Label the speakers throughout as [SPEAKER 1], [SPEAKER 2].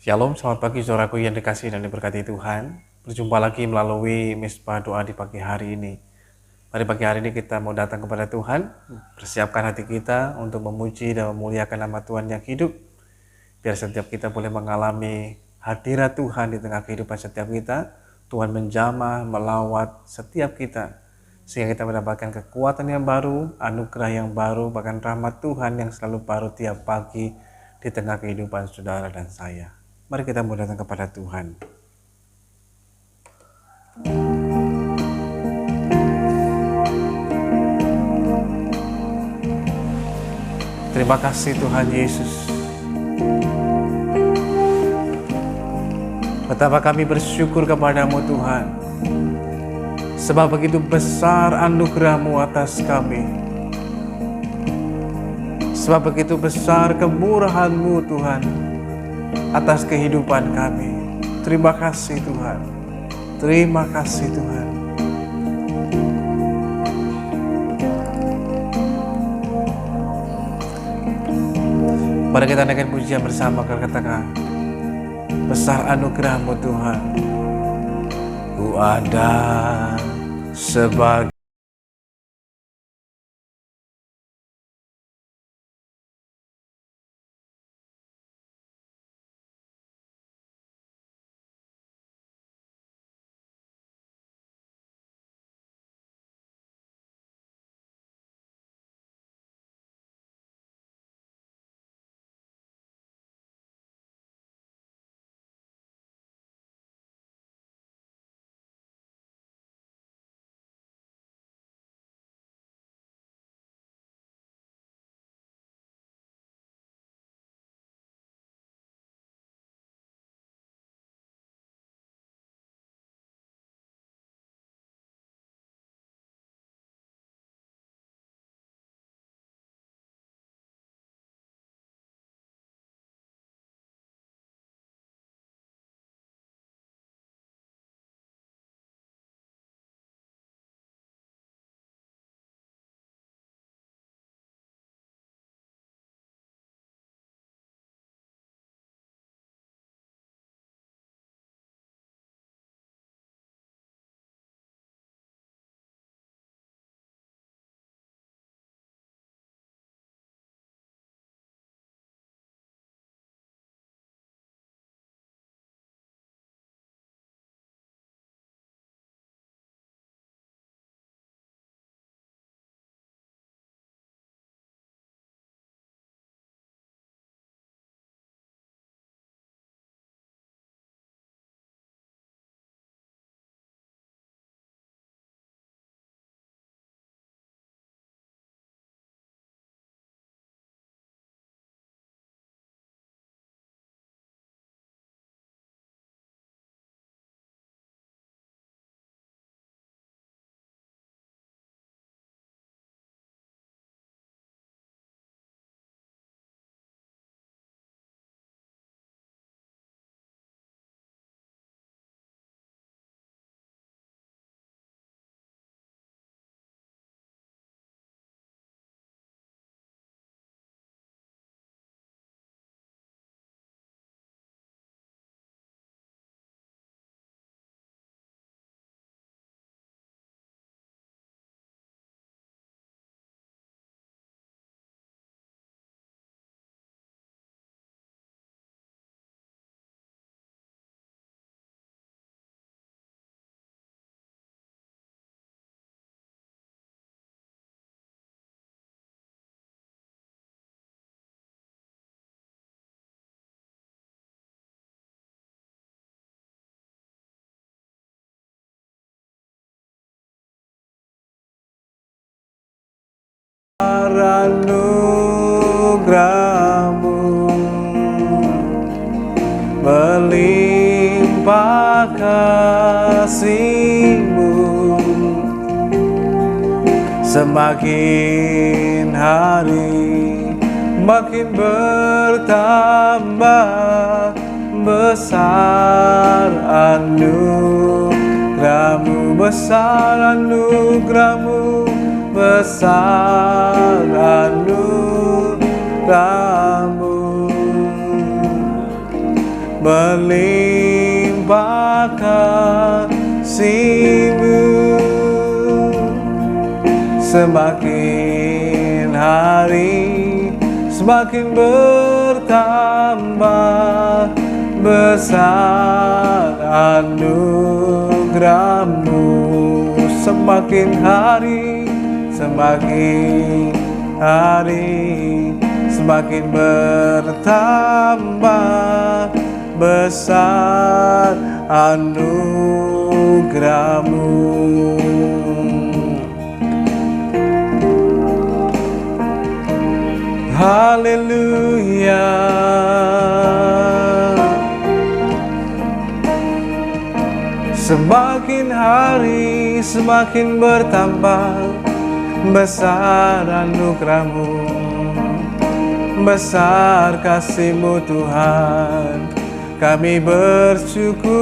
[SPEAKER 1] Shalom, selamat pagi saudaraku yang dikasihi dan diberkati Tuhan. Berjumpa lagi melalui Misbah Doa di pagi hari ini. Pada pagi hari ini kita mau datang kepada Tuhan, persiapkan hati kita untuk memuji dan memuliakan nama Tuhan yang hidup. Biar setiap kita boleh mengalami hadirat Tuhan di tengah kehidupan setiap kita. Tuhan menjamah, melawat setiap kita. Sehingga kita mendapatkan kekuatan yang baru, anugerah yang baru, bahkan rahmat Tuhan yang selalu baru tiap pagi di tengah kehidupan saudara dan saya. Mari kita mau datang kepada Tuhan. Terima kasih Tuhan Yesus. Betapa kami bersyukur kepadamu Tuhan. Sebab begitu besar anugerah-Mu atas kami. Sebab begitu besar kemurahan-Mu Tuhan atas kehidupan kami. Terima kasih Tuhan. Terima kasih Tuhan. Mari kita naikkan pujian bersama, katakan, besar anugerah-Mu Tuhan. Ku ada sebagai anugerah-Mu melimpah kasih-Mu, semakin hari makin bertambah besar anugerah-Mu, besar anugerah-Mu, besar anugerah-Mu. berlimpah kasih-Mu. Semakin hari semakin bertambah besar anugerah-Mu. Semakin hari semakin bertambah besar anugerah-Mu. Haleluya. Semakin hari semakin bertambah besar anugerah-Mu, besar kasih-Mu Tuhan. Kami bersyukur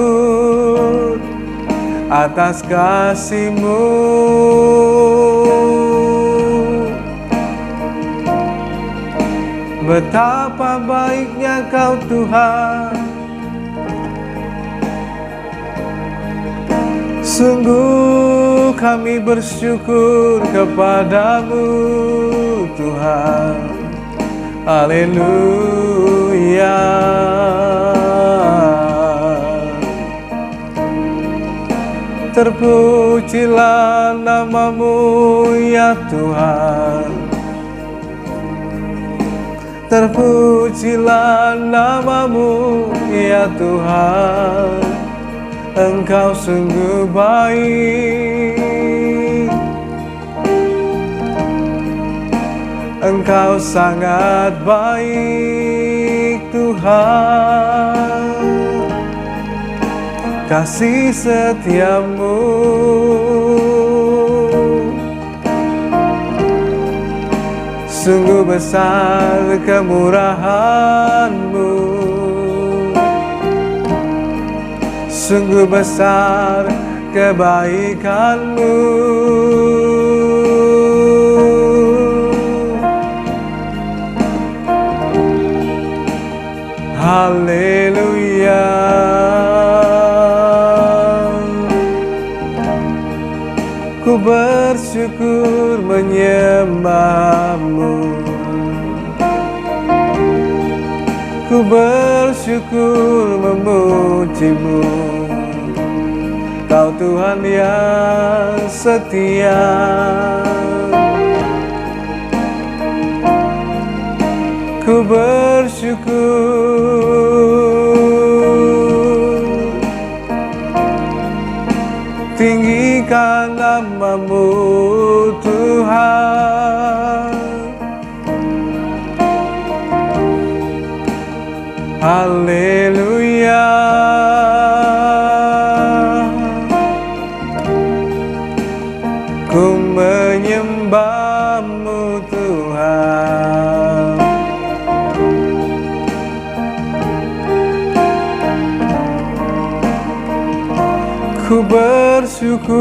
[SPEAKER 1] atas kasih-Mu. Betapa baiknya Kau Tuhan, sungguh kami bersyukur kepada-Mu Tuhan. Haleluya. Terpujilah nama-Mu ya Tuhan. Terpujilah nama-Mu ya Tuhan. Engkau sungguh baik, Engkau sangat baik Tuhan. Kasih setia-Mu sungguh besar, kemurahan-Mu sungguh besar, kebaikan-Mu. Haleluya. Ku bersyukur menyembah-Mu, ku bersyukur memuji-Mu. Kau Tuhan yang setia. Ku bersyukur, tinggikan nama-Mu Tuhan. Haleluya. Ku menyembah-Mu Tuhan. Ku bersyukur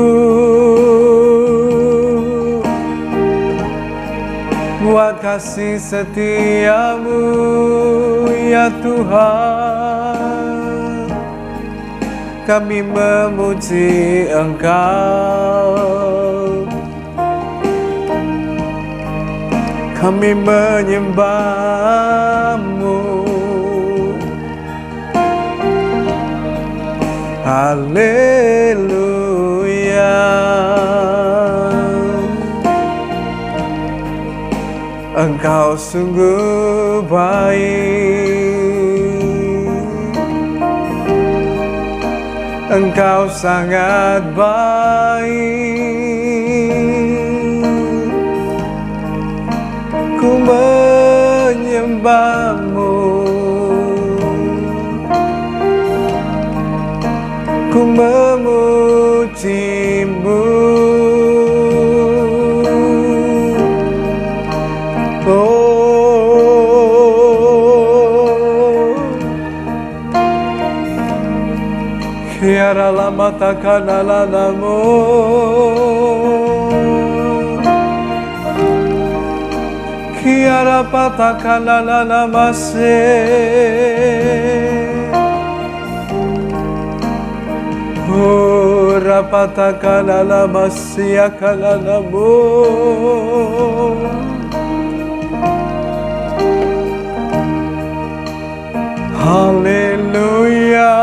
[SPEAKER 1] buat kasih setia-Mu ya Tuhan. Kami memuji Engkau, kami menyembah-Mu. Haleluya. Engkau sungguh baik, Engkau sangat baik. Ku menyembah-Mu, ku memuji-Mu. Kiara lama takana namo, kiara patakana namase. patakala masiakala namo. Haleluya.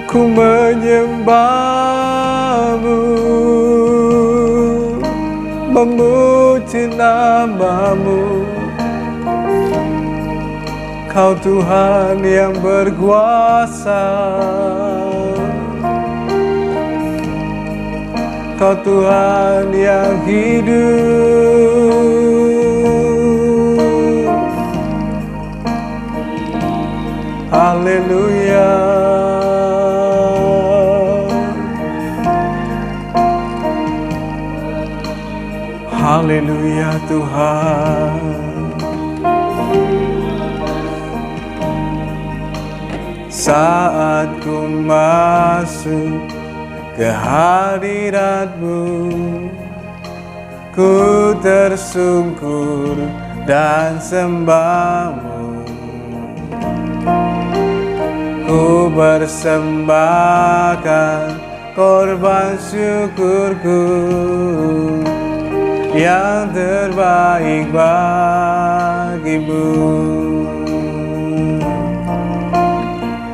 [SPEAKER 1] Ku menyembahmu, memuji namamu. Kau Tuhan yang berkuasa, Kau Tuhan yang hidup. Haleluya. Haleluya Tuhan. Saat ku masuk ke hadirat-Mu, ku tersungkur dan sembah-Mu. Ku persembahkan korban syukurku yang terbaik bagimu.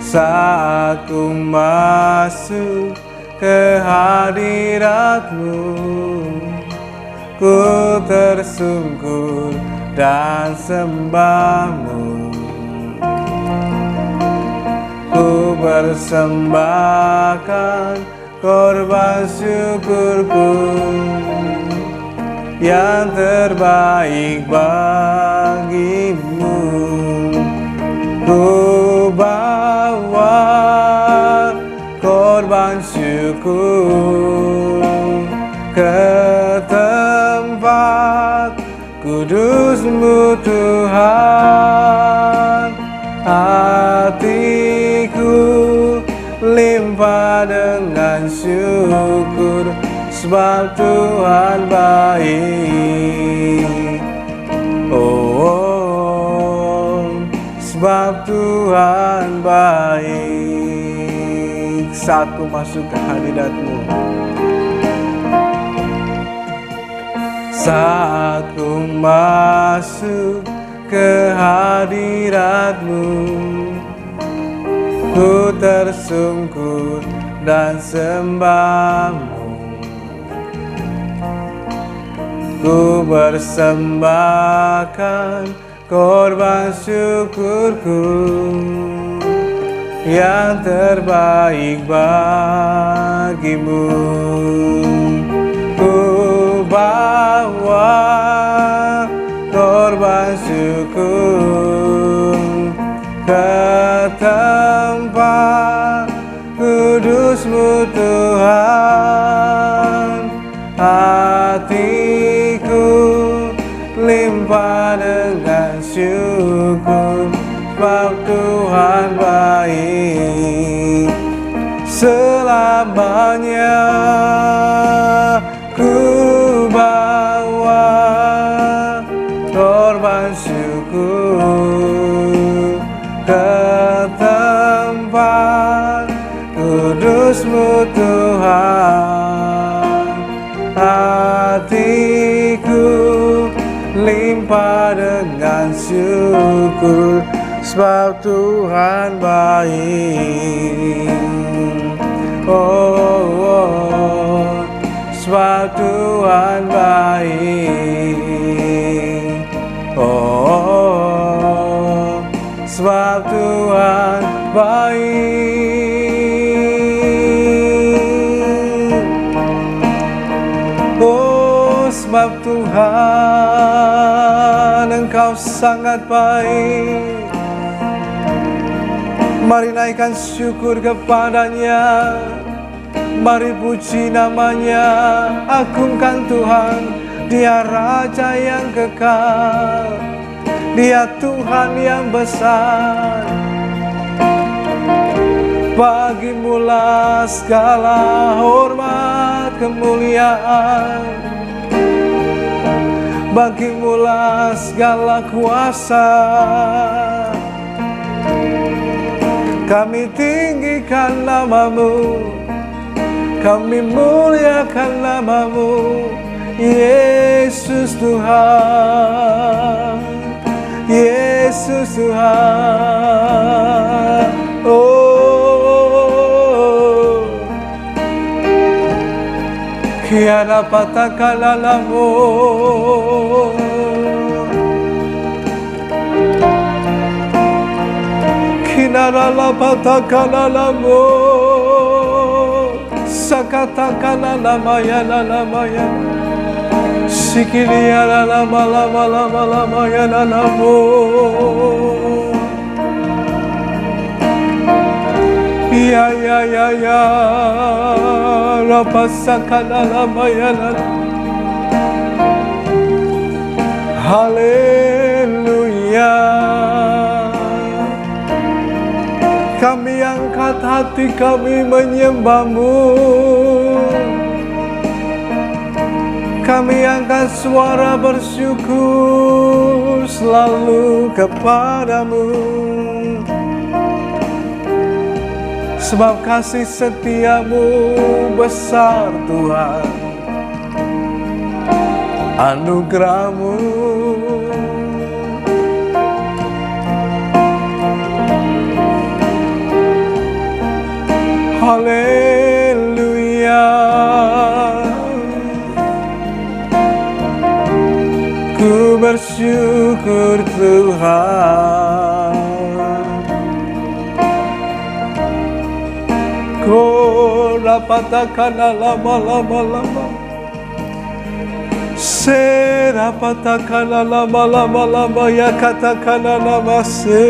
[SPEAKER 1] Saat ku masuk ke hadirat-Mu, ku tersungkur dan sembah-Mu. Ku persembahkan korban syukurku yang terbaik bagimu. Ku bawa korban syukur ke tempat kudus-Mu Tuhan. Hatiku limpah dengan syukur, sebab Tuhan baik. Oh, sebab Tuhan baik. Saat ku masuk ke hadirat-Mu, saat ku masuk ke hadirat-Mu, ku tersungkur dan sembah-Mu. Ku persembahkan korban syukurku yang terbaik bagimu. Ku bawa korban syukur ke tempat kudus-Mu Tuhan. Hatiku limpah dengan syukur, sebab Tuhan baik. Selamanya ku bawa korban syukur ke tempat kudus-Mu Tuhan. Hatiku limpah dengan syukur, sebab Tuhan baik. Oh, sebab Tuhan baik. Oh, sebab Tuhan baik. Oh, sebab Tuhan Engkau sangat baik. Mari naikkan syukur kepada-Nya, mari puji nama-Nya, agungkan Tuhan. Dia Raja yang kekal, Dia Tuhan yang besar. Bagimu-lah segala hormat kemuliaan, bagimu-lah segala kuasa. Kami tinggikan nama-Mu, kami muliakan nama-Mu, Yesus Tuhan, Yesus Tuhan. Oh, Kiara patakalalamu, Kinara patakalalamu, Sakatakalalalamaya lalamaya, Sikiria lalama lama lama lama ya lalamu. Ya ya ya ya, Rapasakalalalamaya lalam. Haleluya. Kami angkat hati kami menyembah-Mu. Kami angkat suara bersyukur selalu kepada-Mu. Sebab kasih setia-Mu besar Tuhan. Anugerah-Mu haleluya. Ku bersyukur Tuhan. Kau rapatakan lama-lama-lama, serapatakan lama-lama-lama, ya katakan lama se.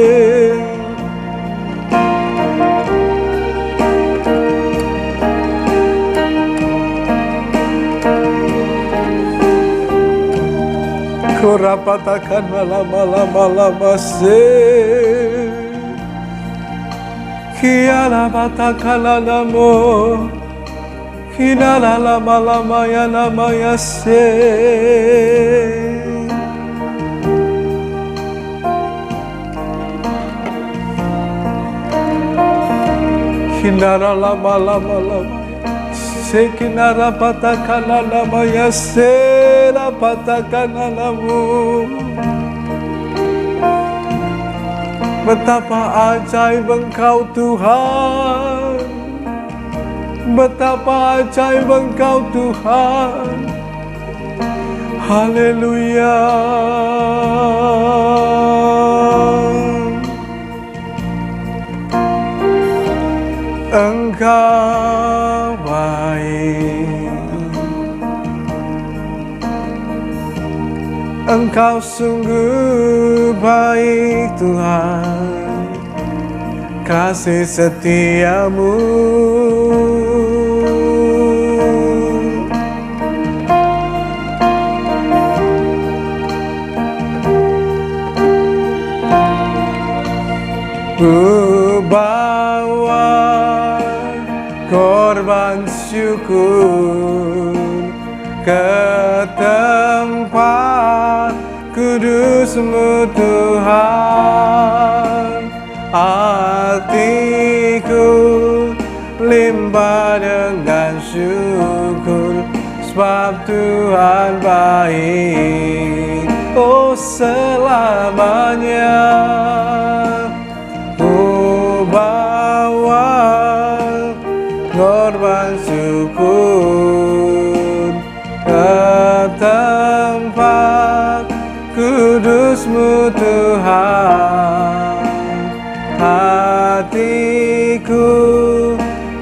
[SPEAKER 1] Kurapatakan lama-lama se, kiala patakan lama, kinala lama-lama ya se. Kinara lama-lama, sekinara patakan lama ya se. Patakan namamu. Betapa ajaib Engkau Tuhan, betapa ajaib Engkau Tuhan. Haleluya. Engkau baik, Engkau sungguh baik Tuhan, kasih setia-Mu ku bawa korban syukur ke tempat kudus-Mu Tuhan. Hatiku limpah dengan syukur, sebab Tuhan baik, oh selamanya. Ku bawa korban syukur ke tempat kudus-Mu Tuhan. Hatiku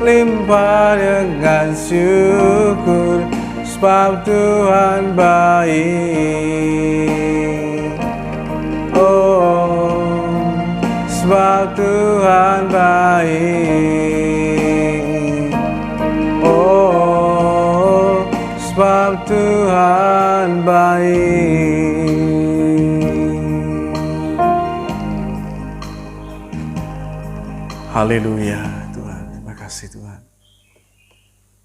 [SPEAKER 1] limpah dengan syukur, sebab Tuhan baik, oh sebab Tuhan baik, oh sebab Tuhan baik. Haleluya Tuhan, terima kasih Tuhan.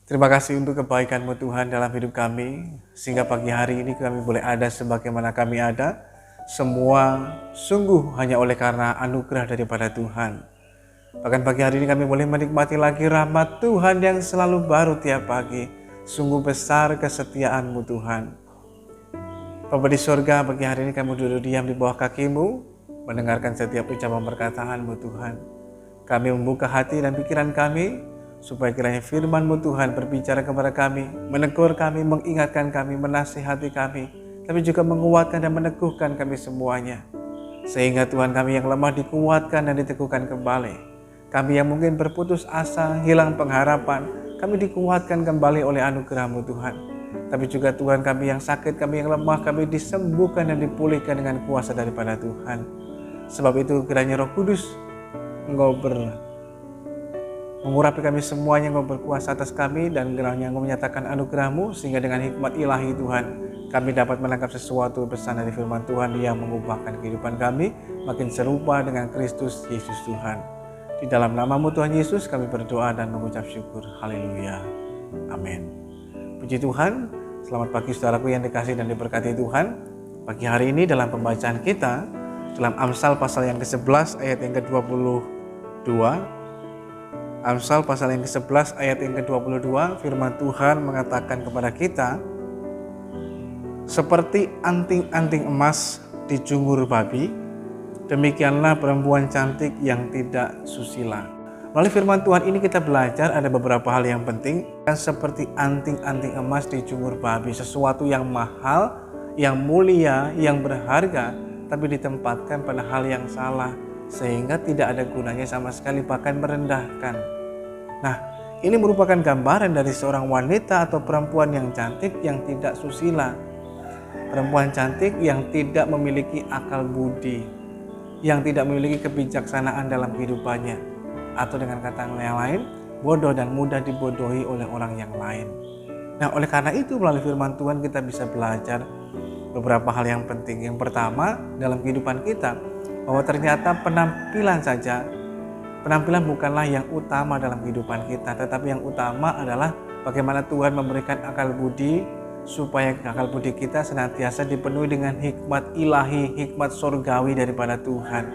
[SPEAKER 1] Terima kasih untuk kebaikan-Mu Tuhan dalam hidup kami, sehingga pagi hari ini kami boleh ada sebagaimana kami ada. Semua sungguh hanya oleh karena anugerah daripada Tuhan. Bahkan pagi hari ini kami boleh menikmati lagi rahmat Tuhan yang selalu baru tiap pagi. Sungguh besar kesetiaan-Mu Tuhan. Bapa di surga, pagi hari ini kami duduk diam di bawah kaki-Mu, mendengarkan setiap ucapan perkataan-Mu Tuhan. Kami membuka hati dan pikiran kami, supaya kiranya firman-Mu Tuhan berbicara kepada kami, menegur kami, mengingatkan kami, menasihati kami, tapi juga menguatkan dan meneguhkan kami semuanya. Sehingga Tuhan, kami yang lemah dikuatkan dan diteguhkan kembali. Kami yang mungkin berputus asa, hilang pengharapan, kami dikuatkan kembali oleh anugerah-Mu Tuhan. Tapi juga Tuhan, kami yang sakit, kami yang lemah, kami disembuhkan dan dipulihkan dengan kuasa daripada Tuhan. Sebab itu kiranya Roh Kudus, Engkau mengurapi kami semuanya, Engkau berkuasa atas kami, dan kiranya Engkau menyatakan anugerah-Mu, sehingga dengan hikmat ilahi Tuhan, kami dapat menangkap sesuatu pesan dari firman Tuhan yang mengubahkan kehidupan kami makin serupa dengan Kristus Yesus Tuhan. Di dalam nama-Mu Tuhan Yesus kami berdoa dan mengucap syukur. Haleluya. Amin. Puji Tuhan. Selamat pagi saudaraku yang dikasihi dan diberkati Tuhan. Pagi hari ini dalam pembacaan kita dalam Amsal pasal yang ke-11 ayat yang ke-22. Amsal pasal yang ke-11 ayat yang ke-22, firman Tuhan mengatakan kepada kita, seperti anting-anting emas dijungur babi, demikianlah perempuan cantik yang tidak susila. Melalui firman Tuhan ini kita belajar ada beberapa hal yang penting. Seperti anting-anting emas dijungur babi, sesuatu yang mahal, yang mulia, yang berharga, tapi ditempatkan pada hal yang salah, sehingga tidak ada gunanya sama sekali, bahkan merendahkan. Nah, ini merupakan gambaran dari seorang wanita atau perempuan yang cantik yang tidak susila. Perempuan cantik yang tidak memiliki akal budi, yang tidak memiliki kebijaksanaan dalam kehidupannya, atau dengan kata yang lain, bodoh dan mudah dibodohi oleh orang yang lain. Nah, oleh karena itu melalui firman Tuhan kita bisa belajar beberapa hal yang penting. Yang pertama, dalam kehidupan kita, bahwa ternyata penampilan bukanlah yang utama dalam kehidupan kita, tetapi yang utama adalah bagaimana Tuhan memberikan akal budi, supaya akal budi kita senantiasa dipenuhi dengan hikmat ilahi, hikmat surgawi daripada Tuhan.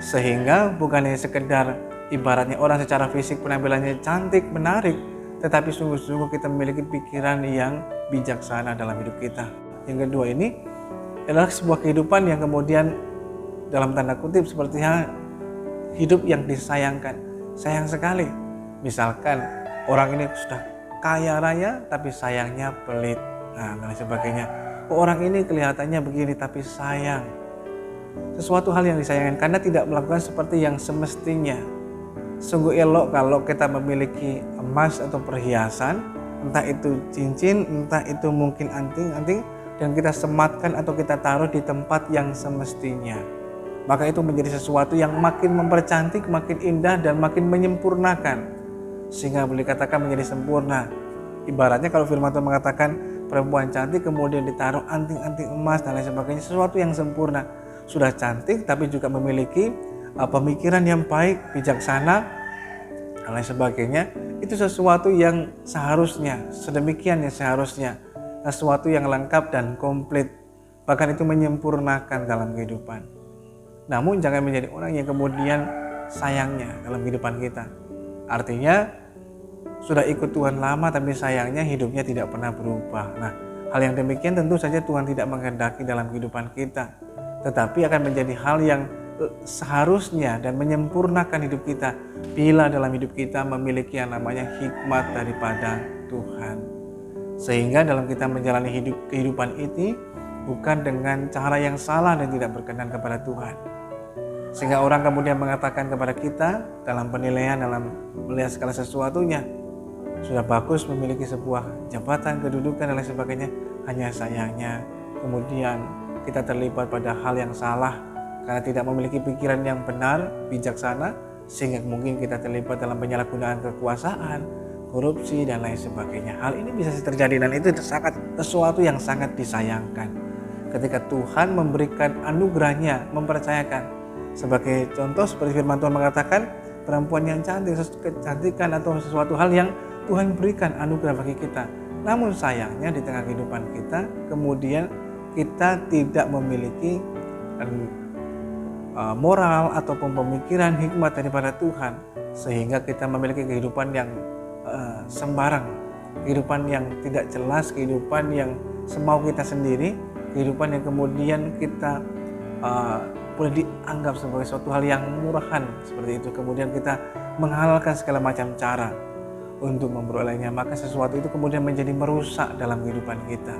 [SPEAKER 1] Sehingga bukan hanya sekedar ibaratnya orang secara fisik penampilannya cantik, menarik, tetapi sungguh-sungguh kita memiliki pikiran yang bijaksana dalam hidup kita. Yang kedua, ini adalah sebuah kehidupan yang kemudian dalam tanda kutip sepertinya hidup yang disayangkan. Sayang sekali. Misalkan orang ini sudah kaya raya tapi sayangnya pelit. Nah, dan sebagainya. Orang ini kelihatannya begini tapi sayang. Sesuatu hal yang disayangkan karena tidak melakukan seperti yang semestinya. Sungguh elok kalau kita memiliki emas atau perhiasan, entah itu cincin, entah itu mungkin anting-anting, dan kita sematkan atau kita taruh di tempat yang semestinya. Maka itu menjadi sesuatu yang makin mempercantik, makin indah, dan makin menyempurnakan, sehingga boleh dikatakan menjadi sempurna. Ibaratnya kalau firman Tuhan mengatakan perempuan cantik kemudian ditaruh anting-anting emas dan lain sebagainya, sesuatu yang sempurna. Sudah cantik tapi juga memiliki pemikiran yang baik, bijaksana, dan lain sebagainya. Itu sesuatu yang seharusnya, sedemikian yang seharusnya, sesuatu yang lengkap dan komplit, bahkan itu menyempurnakan dalam kehidupan. Namun jangan menjadi orang yang kemudian sayangnya dalam kehidupan kita. Artinya sudah ikut Tuhan lama tapi sayangnya hidupnya tidak pernah berubah. Nah, hal yang demikian tentu saja Tuhan tidak menghendaki dalam kehidupan kita, tetapi akan menjadi hal yang seharusnya dan menyempurnakan hidup kita bila dalam hidup kita memiliki yang namanya hikmat daripada Tuhan. Sehingga dalam kita menjalani kehidupan ini bukan dengan cara yang salah dan tidak berkenan kepada Tuhan. Sehingga orang kemudian mengatakan kepada kita dalam penilaian, dalam melihat segala sesuatunya, sudah bagus memiliki sebuah jabatan, kedudukan dan lain sebagainya, hanya sayangnya kemudian kita terlibat pada hal yang salah karena tidak memiliki pikiran yang benar, bijaksana, sehingga mungkin kita terlibat dalam penyalahgunaan kekuasaan, korupsi dan lain sebagainya. Hal ini bisa terjadi dan itu sesuatu yang sangat disayangkan. Ketika Tuhan memberikan anugerahnya, mempercayakan. Sebagai contoh seperti firman Tuhan mengatakan, perempuan yang cantik, kecantikan atau sesuatu hal yang Tuhan berikan anugerah bagi kita. Namun sayangnya di tengah kehidupan kita, kemudian kita tidak memiliki moral ataupun pemikiran hikmat daripada Tuhan, sehingga kita memiliki kehidupan yang sembarang, kehidupan yang tidak jelas, kehidupan yang semau kita sendiri, kehidupan yang kemudian kita boleh dianggap sebagai suatu hal yang murahan seperti itu. Kemudian kita menghalalkan segala macam cara untuk memperolehnya, maka sesuatu itu kemudian menjadi merusak dalam kehidupan kita.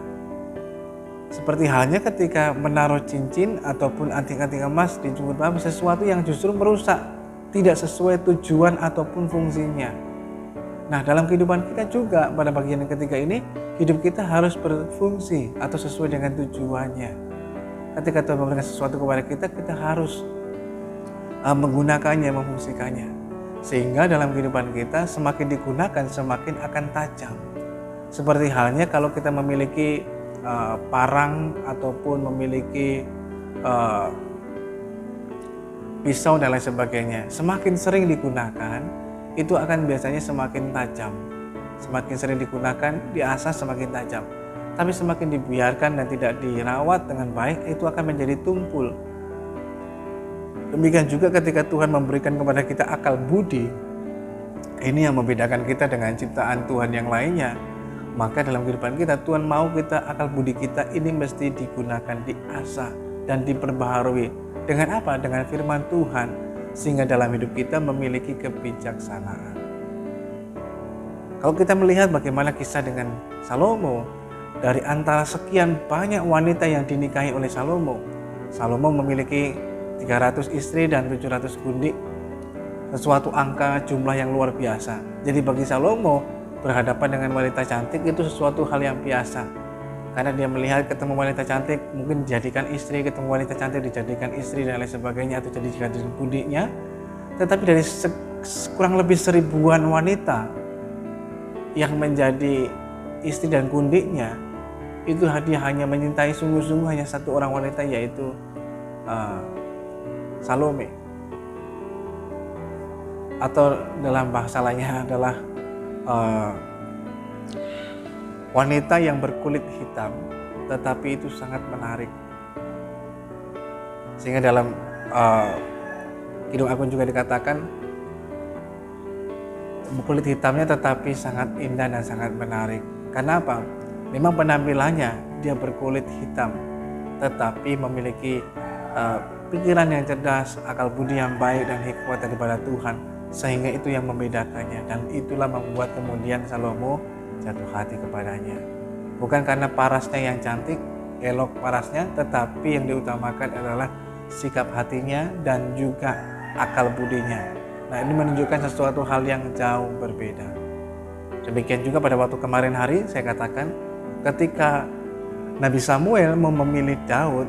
[SPEAKER 1] Seperti halnya ketika menaruh cincin ataupun anting-anting emas di jungkir bambu, sesuatu yang justru merusak, tidak sesuai tujuan ataupun fungsinya. Nah, dalam kehidupan kita juga pada bagian yang ketiga ini, hidup kita harus berfungsi atau sesuai dengan tujuannya. Ketika Tuhan memberikan sesuatu kepada kita, kita harus menggunakannya, memfungsikannya. Sehingga dalam kehidupan kita semakin digunakan semakin akan tajam. Seperti halnya kalau kita memiliki parang ataupun memiliki pisau dan lain sebagainya, semakin sering digunakan itu akan biasanya semakin tajam. Semakin sering digunakan, diasah semakin tajam. Tapi semakin dibiarkan dan tidak dirawat dengan baik, itu akan menjadi tumpul. Demikian juga ketika Tuhan memberikan kepada kita akal budi, ini yang membedakan kita dengan ciptaan Tuhan yang lainnya. Maka dalam kehidupan kita, Tuhan mau kita, akal budi kita ini mesti digunakan, diasah dan diperbaharui. Dengan apa? Dengan firman Tuhan, sehingga dalam hidup kita memiliki kebijaksanaan. Kalau kita melihat bagaimana kisah dengan Salomo, dari antara sekian banyak wanita yang dinikahi oleh Salomo, Salomo memiliki 300 istri dan 700 gundik, sesuatu angka jumlah yang luar biasa. Jadi bagi Salomo, berhadapan dengan wanita cantik itu sesuatu hal yang biasa, karena dia melihat ketemu wanita cantik mungkin dijadikan istri, ketemu wanita cantik dijadikan istri dan lain sebagainya, atau dijadikan gundiknya. Tetapi dari kurang lebih 1000-an wanita yang menjadi istri dan gundiknya, itu dia hanya menyintai sungguh-sungguh hanya satu orang wanita, yaitu Salome, atau dalam bahasa lainnya adalah wanita yang berkulit hitam, tetapi itu sangat menarik. Sehingga dalam Kidung Agung juga dikatakan kulit hitamnya tetapi sangat indah dan sangat menarik. Karena apa? Memang penampilannya dia berkulit hitam, tetapi memiliki pikiran yang cerdas, akal budi yang baik dan hikmat daripada Tuhan, sehingga itu yang membedakannya, dan itulah membuat kemudian Salomo jatuh hati kepadanya. Bukan karena parasnya yang cantik, elok parasnya, tetapi yang diutamakan adalah sikap hatinya dan juga akal budinya. Nah, ini menunjukkan sesuatu hal yang jauh berbeda. Demikian juga pada waktu kemarin hari saya katakan, ketika Nabi Samuel mau memilih Daud,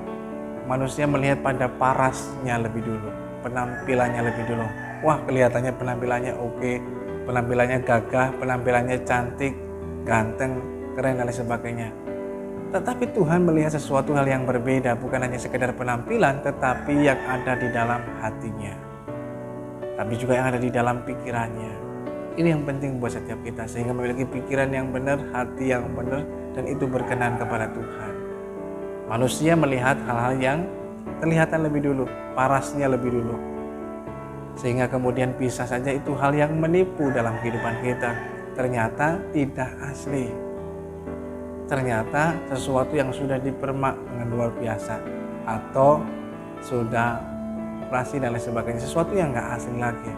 [SPEAKER 1] manusia melihat pada parasnya lebih dulu, penampilannya lebih dulu. Wah, kelihatannya penampilannya oke, penampilannya gagah, penampilannya cantik, ganteng, keren dan lain sebagainya. Tetapi Tuhan melihat sesuatu hal yang berbeda, bukan hanya sekedar penampilan, tetapi yang ada di dalam hatinya, tapi juga yang ada di dalam pikirannya. Ini yang penting buat setiap kita, sehingga memiliki pikiran yang benar, hati yang benar, dan itu berkenan kepada Tuhan. Manusia melihat hal-hal yang kelihatan lebih dulu, parasnya lebih dulu, sehingga kemudian bisa saja itu hal yang menipu dalam kehidupan kita. Ternyata tidak asli, ternyata sesuatu yang sudah dipermak dengan luar biasa, atau sudah operasi dan lain sebagainya, sesuatu yang gak asli lagi.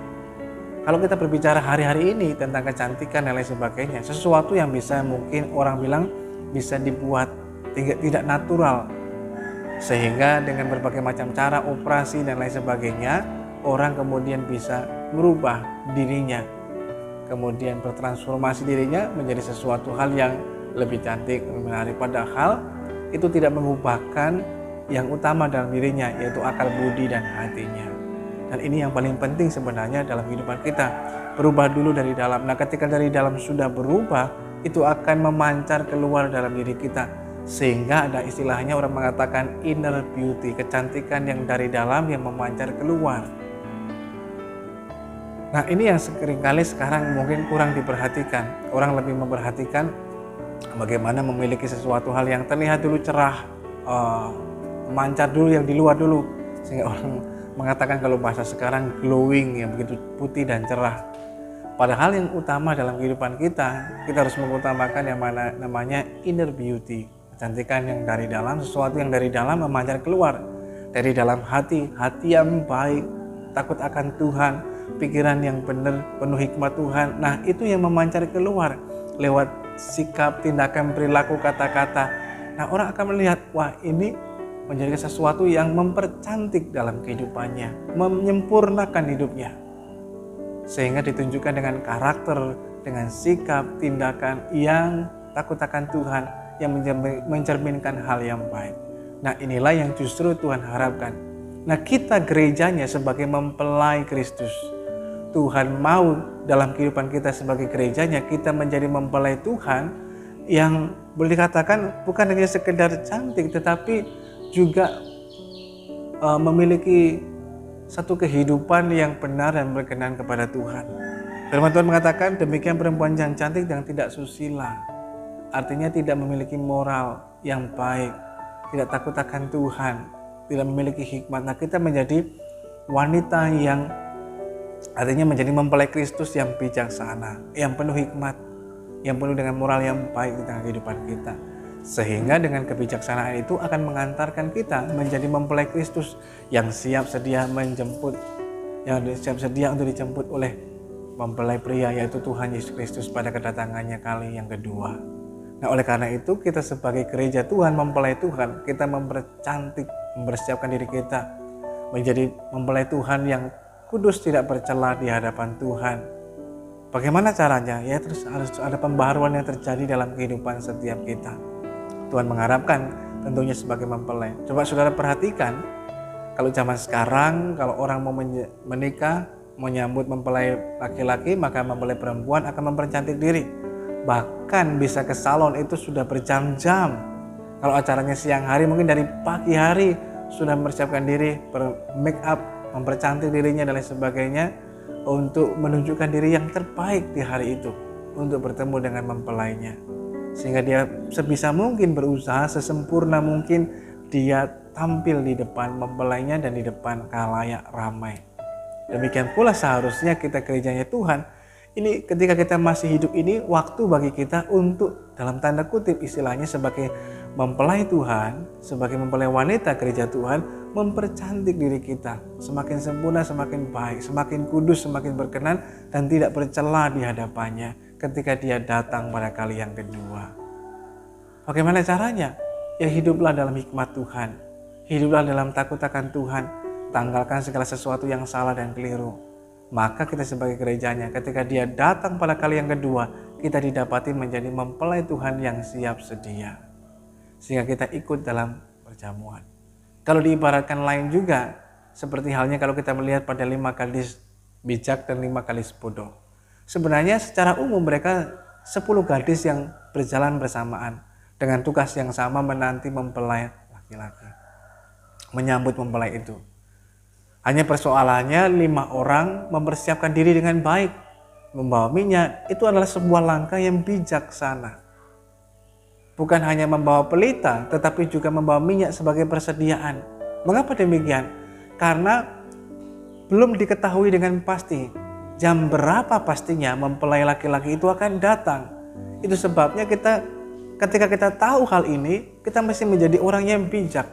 [SPEAKER 1] Kalau kita berbicara hari-hari ini tentang kecantikan dan lain sebagainya, sesuatu yang bisa mungkin orang bilang bisa dibuat tidak natural, sehingga dengan berbagai macam cara operasi dan lain sebagainya, orang kemudian bisa merubah dirinya, kemudian bertransformasi dirinya menjadi sesuatu hal yang lebih cantik, lebih menarik. Padahal itu tidak mengubahkan yang utama dalam dirinya, yaitu akal budi dan hatinya. Dan ini yang paling penting sebenarnya dalam kehidupan kita, berubah dulu dari dalam. Nah, ketika dari dalam sudah berubah, itu akan memancar keluar dalam diri kita, sehingga ada istilahnya orang mengatakan inner beauty, kecantikan yang dari dalam yang memancar keluar. Nah, ini yang seringkali sekarang mungkin kurang diperhatikan. Orang lebih memperhatikan bagaimana memiliki sesuatu hal yang terlihat dulu cerah, memancar dulu yang di luar dulu, sehingga orang mengatakan kalau bahasa sekarang glowing, yang begitu putih dan cerah. Padahal yang utama dalam kehidupan kita harus mengutamakan yang namanya inner beauty, kecantikan yang dari dalam, sesuatu yang dari dalam memancar keluar. Dari dalam hati yang baik, takut akan Tuhan, pikiran yang benar, penuh hikmat Tuhan. Nah, itu yang memancar keluar lewat sikap, tindakan, perilaku, kata-kata. Nah, orang akan melihat, wah, ini menjadi sesuatu yang mempercantik dalam kehidupannya, menyempurnakan hidupnya. Sehingga ditunjukkan dengan karakter, dengan sikap, tindakan yang takut akan Tuhan, yang mencerminkan hal yang baik. Nah, inilah yang justru Tuhan harapkan. Nah, kita gerejanya sebagai mempelai Kristus. Tuhan mau dalam kehidupan kita sebagai gerejanya, kita menjadi mempelai Tuhan yang boleh dikatakan bukan hanya sekedar cantik, tetapi juga memiliki satu kehidupan yang benar dan berkenan kepada Tuhan. Firman Tuhan mengatakan, demikian perempuan yang cantik dan tidak susila. Artinya tidak memiliki moral yang baik, tidak takut akan Tuhan, tidak memiliki hikmat. Nah, kita menjadi wanita yang artinya menjadi mempelai Kristus yang bijaksana, yang penuh hikmat, yang penuh dengan moral yang baik di tengah kehidupan kita. Sehingga dengan kebijaksanaan itu akan mengantarkan kita menjadi mempelai Kristus yang siap sedia menjemput, yang siap sedia untuk dijemput oleh mempelai pria, yaitu Tuhan Yesus Kristus pada kedatangannya kali yang kedua. Nah, oleh karena itu kita sebagai gereja Tuhan, mempelai Tuhan, kita mempercantik, mempersiapkan diri kita menjadi mempelai Tuhan yang kudus, tidak bercela di hadapan Tuhan. Bagaimana caranya? Ya, terus harus ada pembaharuan yang terjadi dalam kehidupan setiap kita. Tuhan mengharapkan tentunya sebagai mempelai. Coba saudara perhatikan, kalau zaman sekarang, kalau orang mau menikah, menyambut mempelai laki-laki, maka mempelai perempuan akan mempercantik diri. Bahkan bisa ke salon itu sudah berjam-jam. Kalau acaranya siang hari, mungkin dari pagi hari sudah mempersiapkan diri, make up, mempercantik dirinya dan lain sebagainya, untuk menunjukkan diri yang terbaik di hari itu, untuk bertemu dengan mempelainya. Sehingga dia sebisa mungkin berusaha sesempurna mungkin dia tampil di depan mempelainya dan di depan khalayak ramai. Demikian pula seharusnya kita gerejanya Tuhan. Ini ketika kita masih hidup ini, waktu bagi kita untuk dalam tanda kutip istilahnya sebagai mempelai Tuhan, sebagai mempelai wanita gereja Tuhan, mempercantik diri kita. Semakin sempurna, semakin baik, semakin kudus, semakin berkenan dan tidak bercela di hadapannya ketika dia datang pada kali yang kedua. Bagaimana caranya? Ya, hiduplah dalam hikmat Tuhan. Hiduplah dalam takut akan Tuhan. Tanggalkan segala sesuatu yang salah dan keliru. Maka kita sebagai gerejanya, ketika dia datang pada kali yang kedua, kita didapati menjadi mempelai Tuhan yang siap sedia. Sehingga kita ikut dalam perjamuan. Kalau diibaratkan lain juga, seperti halnya kalau kita melihat pada 5 gadis bijak dan 5 gadis bodoh. Sebenarnya secara umum mereka 10 gadis yang berjalan bersamaan dengan tugas yang sama menanti mempelai laki-laki, menyambut mempelai itu. Hanya persoalannya 5 orang mempersiapkan diri dengan baik, membawa minyak. Itu adalah sebuah langkah yang bijaksana. Bukan hanya membawa pelita, tetapi juga membawa minyak sebagai persediaan. Mengapa demikian? Karena belum diketahui dengan pasti jam berapa pastinya mempelai laki-laki itu akan datang. Itu sebabnya ketika kita tahu hal ini, kita mesti menjadi orang yang bijak.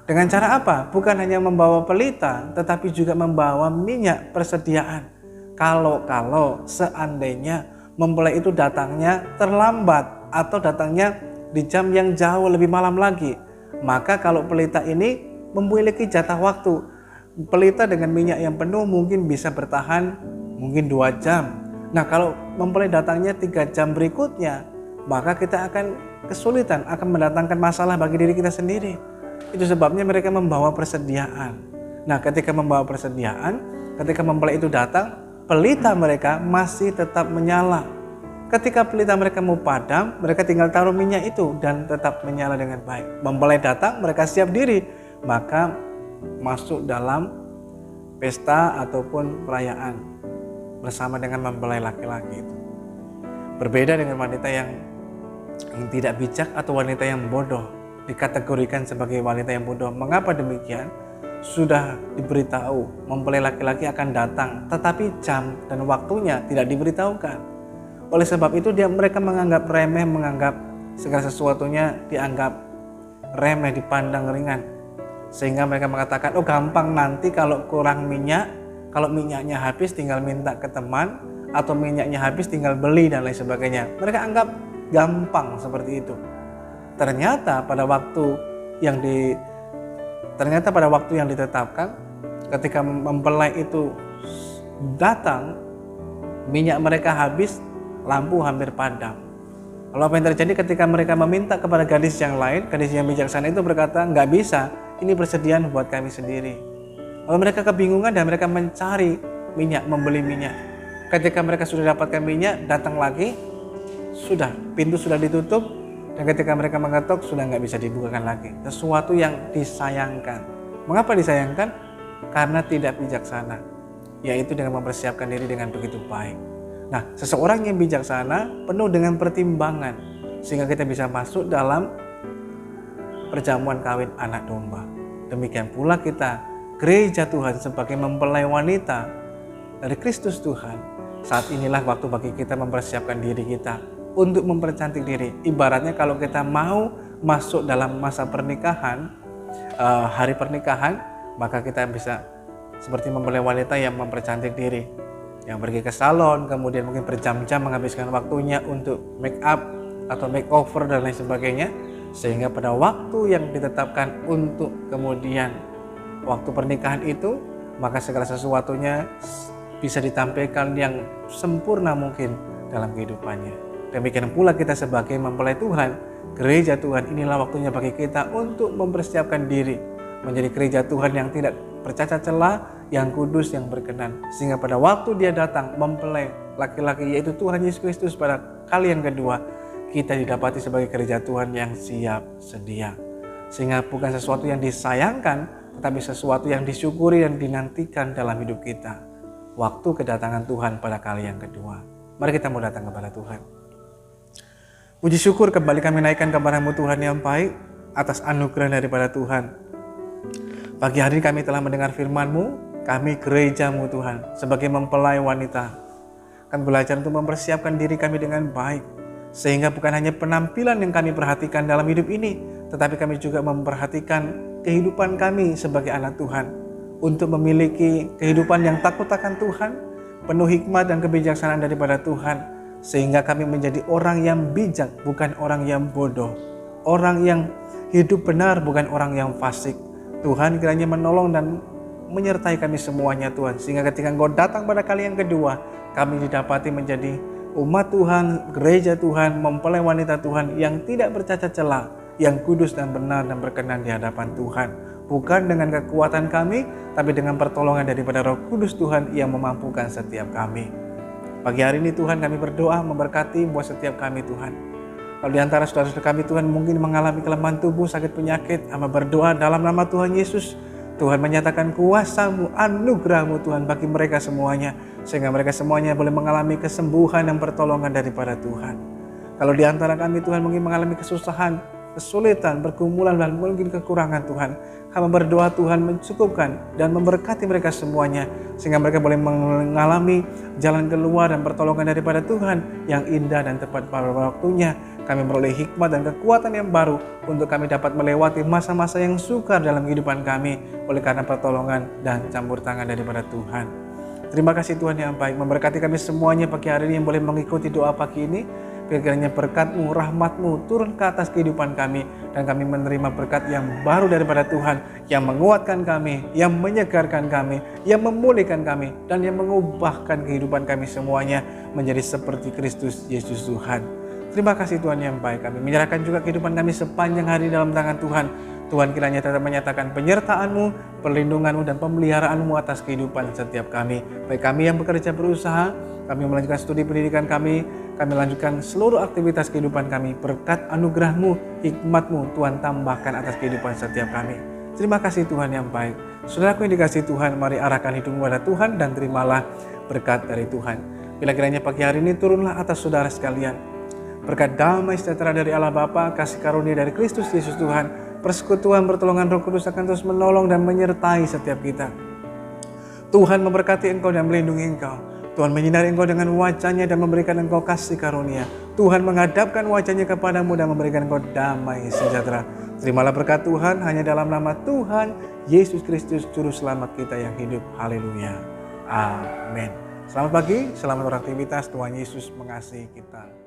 [SPEAKER 1] Dengan cara apa? Bukan hanya membawa pelita, tetapi juga membawa minyak persediaan. Kalau seandainya mempelai itu datangnya terlambat atau datangnya di jam yang jauh lebih malam lagi, maka kalau pelita ini memiliki jatah waktu, pelita dengan minyak yang penuh mungkin bisa bertahan mungkin 2 jam. Nah, kalau mempelai datangnya 3 jam berikutnya, maka kita akan kesulitan, akan mendatangkan masalah bagi diri kita sendiri. Itu sebabnya mereka membawa persediaan. Nah, ketika membawa persediaan, ketika mempelai itu datang, pelita mereka masih tetap menyala. Ketika pelita mereka mau padam, mereka tinggal taruh minyak itu dan tetap menyala dengan baik. Mempelai datang, mereka siap diri, maka masuk dalam pesta ataupun perayaan bersama dengan mempelai laki-laki itu. Berbeda dengan wanita yang tidak bijak atau wanita yang bodoh, dikategorikan sebagai wanita yang bodoh. Mengapa demikian? sudah diberitahu mempelai laki-laki akan datang, tetapi jam dan waktunya tidak diberitahukan. Oleh sebab itu mereka menganggap remeh, menganggap segala sesuatunya dianggap remeh, dipandang ringan. Sehingga mereka mengatakan, oh gampang, nanti kalau kurang minyak, kalau minyaknya habis tinggal minta ke teman, atau minyaknya habis tinggal beli dan lain sebagainya. Mereka anggap gampang seperti itu. Ternyata pada waktu yang ditetapkan, ketika mempelai itu datang, minyak mereka habis, lampu hampir padam. Lalu apa yang terjadi ketika mereka meminta kepada gadis yang lain, gadis yang bijaksana itu berkata, nggak bisa, ini persediaan buat kami sendiri. Lalu mereka kebingungan dan mereka mencari minyak, membeli minyak. Ketika mereka sudah dapatkan minyak, datang lagi, pintu sudah ditutup, dan ketika mereka mengetuk sudah nggak bisa dibukakan lagi. Sesuatu yang disayangkan. Mengapa disayangkan? Karena tidak bijaksana, yaitu dengan mempersiapkan diri dengan begitu baik. Nah, seseorang yang bijaksana penuh dengan pertimbangan, sehingga kita bisa masuk dalam perjamuan kawin anak domba. Demikian pula kita, gereja Tuhan sebagai mempelai wanita dari Kristus Tuhan. Saat inilah waktu bagi kita mempersiapkan diri kita untuk mempercantik diri. Ibaratnya kalau kita mau masuk dalam masa pernikahan, hari pernikahan, maka kita bisa seperti mempelai wanita yang mempercantik diri, yang pergi ke salon, kemudian mungkin berjam-jam menghabiskan waktunya untuk make up atau makeover dan lain sebagainya, sehingga pada waktu yang ditetapkan untuk kemudian waktu pernikahan itu, maka segala sesuatunya bisa ditampilkan yang sempurna mungkin dalam kehidupannya. Demikian pula kita sebagai mempelai Tuhan, gereja Tuhan, inilah waktunya bagi kita untuk mempersiapkan diri menjadi gereja Tuhan yang tidak bercacat celah, yang kudus, yang berkenan. Sehingga pada waktu dia datang mempelai laki-laki, yaitu Tuhan Yesus Kristus pada kali yang kedua, kita didapati sebagai gereja Tuhan yang siap sedia. Sehingga bukan sesuatu yang disayangkan, tetapi sesuatu yang disyukuri dan dinantikan dalam hidup kita. Waktu kedatangan Tuhan pada kali yang kedua. Mari kita mau datang kepada Tuhan. Puji syukur kembali kami naikkan kepada-Mu Tuhan yang baik, atas anugerah daripada Tuhan. Pagi hari ini kami telah mendengar firman-Mu, kami gereja-Mu Tuhan, sebagai mempelai wanita, akan belajar untuk mempersiapkan diri kami dengan baik, sehingga bukan hanya penampilan yang kami perhatikan dalam hidup ini, tetapi kami juga memperhatikan kehidupan kami sebagai anak Tuhan, untuk memiliki kehidupan yang takut akan Tuhan, penuh hikmat dan kebijaksanaan daripada Tuhan, sehingga kami menjadi orang yang bijak, bukan orang yang bodoh, orang yang hidup benar, bukan orang yang fasik. Tuhan kiranya menolong dan menyertai kami semuanya Tuhan, sehingga ketika Engkau datang pada kali yang kedua, kami didapati menjadi umat Tuhan, gereja Tuhan, mempelai wanita Tuhan yang tidak bercacat celah, yang kudus dan benar dan berkenan di hadapan Tuhan. Bukan dengan kekuatan kami, tapi dengan pertolongan daripada Roh Kudus Tuhan yang memampukan setiap kami. Pagi hari ini Tuhan kami berdoa memberkati buat setiap kami Tuhan. Kalau di antara saudara-saudara kami Tuhan mungkin mengalami kelemahan tubuh, sakit penyakit, kami berdoa dalam nama Tuhan Yesus, Tuhan menyatakan kuasa-Mu, anugerah-Mu Tuhan bagi mereka semuanya, sehingga mereka semuanya boleh mengalami kesembuhan dan pertolongan daripada Tuhan. Kalau di antara kami Tuhan mungkin mengalami kesusahan, kesulitan, pergumulan, dan mungkin kekurangan Tuhan, kami berdoa Tuhan mencukupkan dan memberkati mereka semuanya, sehingga mereka boleh mengalami jalan keluar dan pertolongan daripada Tuhan yang indah dan tepat pada waktunya. Kami beroleh hikmat dan kekuatan yang baru untuk kami dapat melewati masa-masa yang sukar dalam kehidupan kami oleh karena pertolongan dan campur tangan daripada Tuhan. Terima kasih Tuhan yang baik, memberkati kami semuanya pagi hari ini yang boleh mengikuti doa pagi ini. Kiranya berkat-Mu, rahmat-Mu turun ke atas kehidupan kami, dan kami menerima berkat yang baru daripada Tuhan, yang menguatkan kami, yang menyegarkan kami, yang memulihkan kami, dan yang mengubahkan kehidupan kami semuanya menjadi seperti Kristus Yesus Tuhan. Terima kasih Tuhan yang baik, kami menyerahkan juga kehidupan kami sepanjang hari dalam tangan Tuhan. Tuhan kiranya tetap menyatakan penyertaan-Mu, perlindungan-Mu, dan pemeliharaan-Mu atas kehidupan setiap kami. Baik kami yang bekerja berusaha, kami melanjutkan studi pendidikan kami lanjutkan seluruh aktivitas kehidupan kami. Berkat anugerah-Mu, hikmat-Mu, Tuhan tambahkan atas kehidupan setiap kami. Terima kasih Tuhan yang baik. Saudaraku yang dikasihi Tuhan, mari arahkan hidupmu kepada Tuhan dan terimalah berkat dari Tuhan. Bila kiranya pagi hari ini turunlah atas saudara sekalian berkat damai sejahtera dari Allah Bapa, kasih karunia dari Kristus Yesus Tuhan, persekutuan pertolongan Roh Kudus akan terus menolong dan menyertai setiap kita. Tuhan memberkati engkau dan melindungi engkau. Tuhan menyinari engkau dengan wajah-Nya dan memberikan engkau kasih karunia. Tuhan menghadapkan wajah-Nya kepadamu dan memberikan engkau damai sejahtera. Terimalah berkat Tuhan hanya dalam nama Tuhan Yesus Kristus Juru Selamat kita yang hidup. Haleluya. Amin. Selamat pagi, selamat beraktivitas. Tuhan Yesus mengasihi kita.